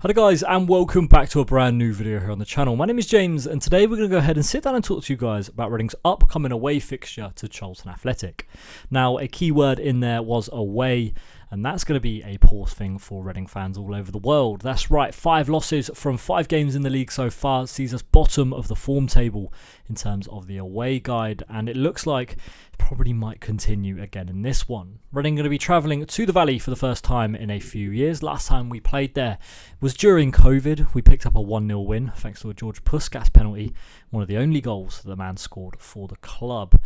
Hello guys, and welcome back to a brand new video here on the channel. My name is James, and today we're going to go ahead and sit down and talk to you guys about Reading's upcoming away fixture to Charlton Athletic. Now, a key word in there was away, and that's going to be a poor thing for Reading fans all over the world. That's right, 5 losses from 5 games in the league so far sees us bottom of the form table in terms of the away guide, and it looks like it probably might continue again in this one. Reading going to be travelling to the Valley for the first time in a few years. Last time we played there was during COVID. We picked up a 1-0 win thanks to a George Puscas penalty, one of the only goals that the man scored for the club.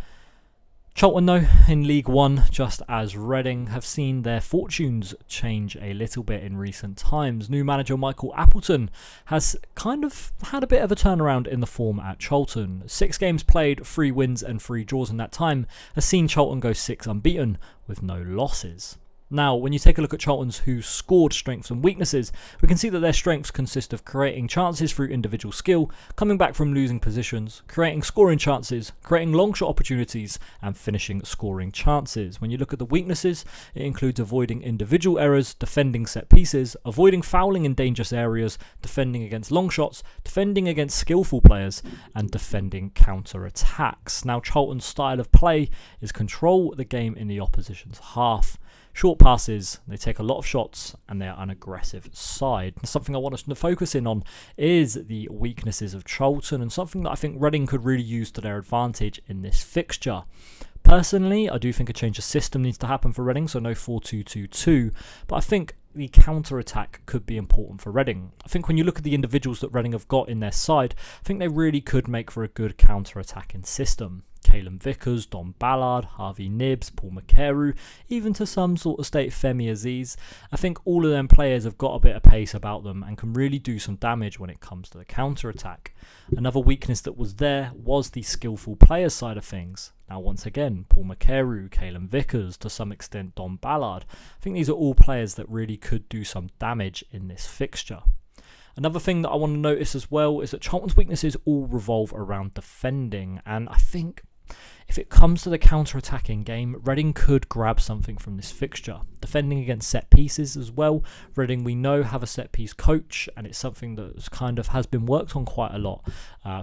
Charlton, though, in League One, just as Reading, have seen their fortunes change a little bit in recent times. New manager Michael Appleton has kind of had a bit of a turnaround in the form at Charlton. 6 games played, 3 wins and 3 draws in that time has seen Charlton go 6 unbeaten with no losses. Now, when you take a look at Charlton's who scored strengths and weaknesses, we can see that their strengths consist of creating chances through individual skill, coming back from losing positions, creating scoring chances, creating long shot opportunities, and finishing scoring chances. When you look at the weaknesses, it includes avoiding individual errors, defending set pieces, avoiding fouling in dangerous areas, defending against long shots, defending against skillful players, and defending counter-attacks. Now, Charlton's style of play is control the game in the opposition's half. Short passes, they take a lot of shots, and they are an aggressive side. Something I want us to focus in on is the weaknesses of Charlton, and something that I think Reading could really use to their advantage in this fixture. Personally, I do think a change of system needs to happen for Reading, so no 4-2-2-2, but I think the counter-attack could be important for Reading. I think when you look at the individuals that Reading have got in their side, I think they really could make for a good counter-attacking system. Calum Vickers, Don Ballard, Harvey Nibbs, Paul McCarroll, even to some sort of state Femi Aziz. I think all of them players have got a bit of pace about them and can really do some damage when it comes to the counter-attack. Another weakness that was there was the skillful player side of things. Now, once again, Paul McCarroll, Calum Vickers, to some extent Don Ballard. I think these are all players that really could do some damage in this fixture. Another thing that I want to notice as well is that Charlton's weaknesses all revolve around defending, and I think if it comes to the counter-attacking game, Reading could grab something from this fixture. Defending against set pieces as well. Reading, we know, have a set piece coach, and it's something that kind of has been worked on quite a lot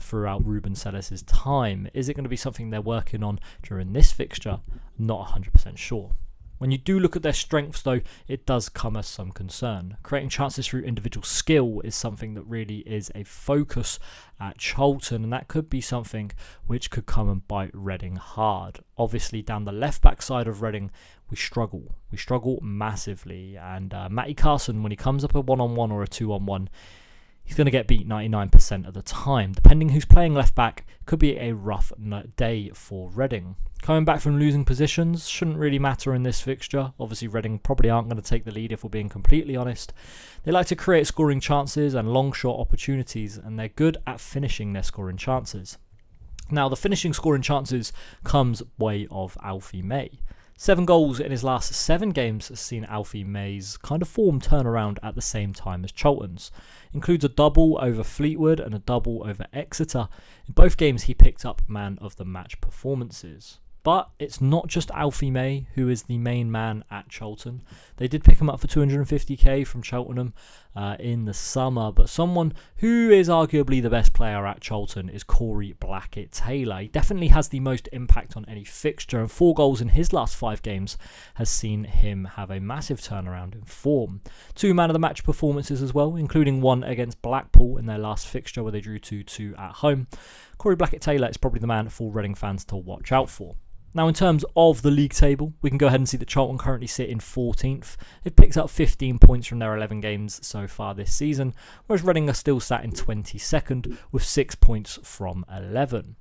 throughout Ruben Sellers' time. Is it going to be something they're working on during this fixture? Not 100% sure. When you do look at their strengths, though, it does come as some concern. Creating chances through individual skill is something that really is a focus at Charlton, and that could be something which could come and bite Reading hard. Obviously, down the left-back side of Reading, we struggle. We struggle massively, and Matty Carson, when he comes up a 1-on-1 or a 2-on-1, he's going to get beat 99% of the time. Depending who's playing left-back, could be a rough day for Reading. Coming back from losing positions shouldn't really matter in this fixture. Obviously, Reading probably aren't going to take the lead if we're being completely honest. They like to create scoring chances and long shot opportunities, and they're good at finishing their scoring chances. Now, the finishing scoring chances comes way of Alfie May. 7 goals in his last 7 games has seen Alfie May's kind of form turn around at the same time as Charlton's. Includes a double over Fleetwood and a double over Exeter. In both games, he picked up man of the match performances. But it's not just Alfie May who is the main man at Charlton. They did pick him up for 250k from Cheltenham in the summer. But someone who is arguably the best player at Charlton is Corey Blackett-Taylor. He definitely has the most impact on any fixture. And 4 goals in his last 5 games has seen him have a massive turnaround in form. 2 man of the match performances as well, including one against Blackpool in their last fixture where they drew 2-2 at home. Corey Blackett-Taylor is probably the man for Reading fans to watch out for. Now, in terms of the league table, we can go ahead and see that Charlton currently sit in 14th. They've picked up 15 points from their 11 games so far this season, whereas Reading are still sat in 22nd with 6 points from 11.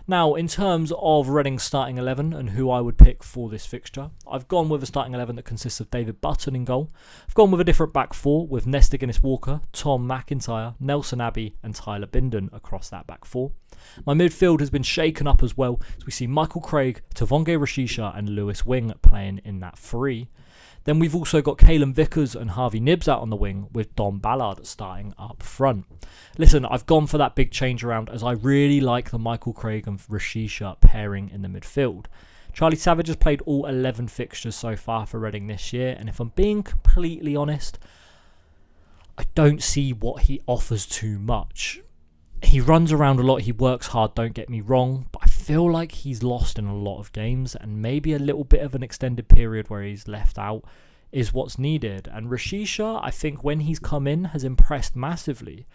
Now, in terms of Reading's starting 11 and who I would pick for this fixture, I've gone with a starting 11 that consists of David Button in goal. I've gone with a different back 4 with Nesta Guinness-Walker, Tom McIntyre, Nelson Abbey and Tyler Bindon across that back 4. My midfield has been shaken up as well, as we see Michael Craig, Tavonge Rashisha and Lewis Wing playing in that 3. Then we've also got Calum Vickers and Harvey Nibbs out on the wing, with Don Ballard starting up front. Listen, I've gone for that big change around as I really like the Michael Craig and Rashisha pairing in the midfield. Charlie Savage has played all 11 fixtures so far for Reading this year, and if I'm being completely honest, I don't see what he offers too much. He runs around a lot, he works hard, don't get me wrong, but I feel like he's lost in a lot of games, and maybe a little bit of an extended period where he's left out is what's needed. And Rashisha, I think when he's come in, has impressed massively.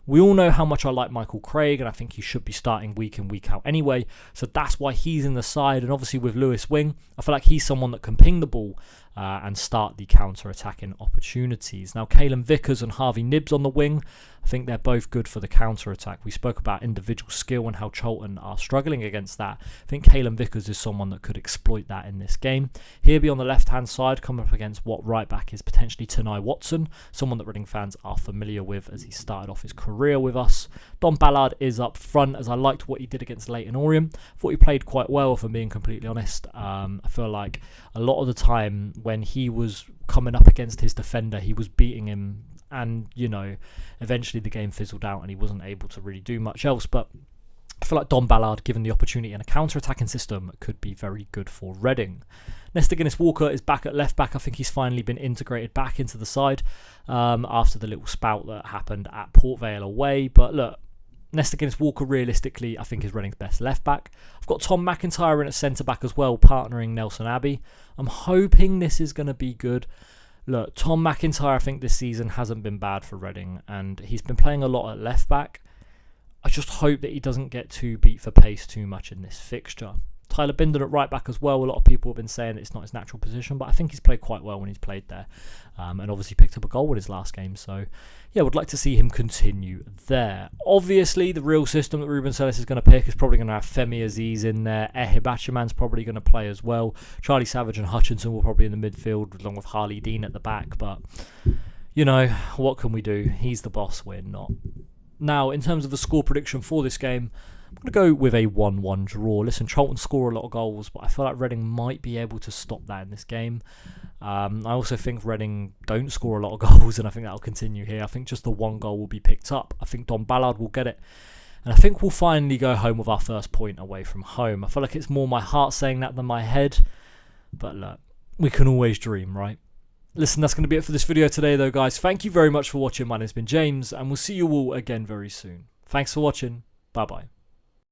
We all know how much I like Michael Craig, and I think he should be starting week in, week out anyway, so that's why he's in the side. And obviously with Lewis Wing, I feel like he's someone that can ping the ball and start the counter-attacking opportunities. Now, Kalen Vickers and Harvey Nibbs on the wing, I think they're both good for the counter-attack. We spoke about individual skill and how Charlton are struggling against that. I think Kalen Vickers is someone that could exploit that in this game. He'll be on the left-hand side, coming up against what right-back is potentially Tanai Watson, someone that Reading fans are familiar with as he started off his career with us. Don Ballard is up front, as I liked what he did against Leyton Orient. I thought he played quite well, if I'm being completely honest. I feel like a lot of the time when he was coming up against his defender, he was beating him, and eventually the game fizzled out and he wasn't able to really do much else. But I feel like Don Ballard, given the opportunity in a counter-attacking system, could be very good for Reading. Nesta Guinness-Walker is back at left-back. I think he's finally been integrated back into the side after the little spout that happened at Port Vale away. But look, Nesta Guinness-Walker, realistically, I think is Reading's best left-back. I've got Tom McIntyre in at centre-back as well, partnering Nelson Abbey. I'm hoping this is going to be good. Look, Tom McIntyre, I think this season hasn't been bad for Reading, and he's been playing a lot at left-back. I just hope that he doesn't get too beat for pace too much in this fixture. Tyler Bindon at right back as well. A lot of people have been saying it's not his natural position, but I think he's played quite well when he's played there, and obviously picked up a goal in his last game. So yeah, would like to see him continue there. Obviously, the real system that Ruben Celis is going to pick is probably going to have Femi Aziz in there. Ehibachiman's probably going to play as well. Charlie Savage and Hutchinson will probably in the midfield, along with Harley Dean at the back. But what can we do? He's the boss, we're not. Now, in terms of the score prediction for this game, I'm going to go with a 1-1 draw. Listen, Charlton score a lot of goals, but I feel like Reading might be able to stop that in this game. I also think Reading don't score a lot of goals, and I think that'll continue here. I think just the one goal will be picked up. I think Don Ballard will get it. And I think we'll finally go home with our first point away from home. I feel like it's more my heart saying that than my head. But look, we can always dream, right? Listen, that's going to be it for this video today, though, guys. Thank you very much for watching. My name's been James, and we'll see you all again very soon. Thanks for watching. Bye-bye.